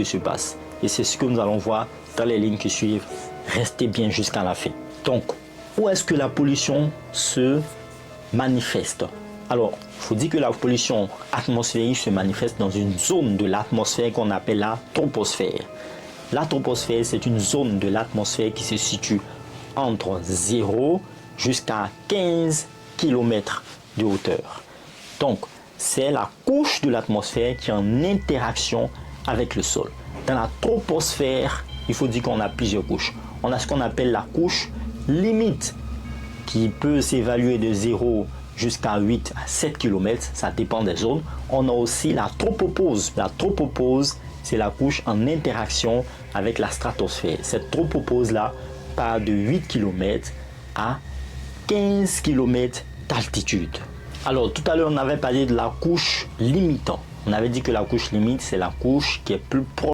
se passe. Et c'est ce que nous allons voir dans les lignes qui suivent. Restez bien jusqu'à la fin. Donc, où est-ce que la pollution se manifeste? Alors, il faut dire que la pollution atmosphérique se manifeste dans une zone de l'atmosphère qu'on appelle la troposphère. La troposphère, c'est une zone de l'atmosphère qui se situe entre 0 jusqu'à 15 km de hauteur. Donc, c'est la couche de l'atmosphère qui est en interaction avec le sol. Dans la troposphère, il faut dire qu'on a plusieurs couches. On a ce qu'on appelle la couche limite qui peut s'évaluer de 0 jusqu'à 8 à 7 km, ça dépend des zones. On a aussi la tropopause. La tropopause, c'est la couche en interaction avec la stratosphère. Cette tropopause-là part de 8 km à 15 km d'altitude. Alors, tout à l'heure, on avait parlé de la couche limitant. On avait dit que la couche limite, c'est la couche qui est plus proche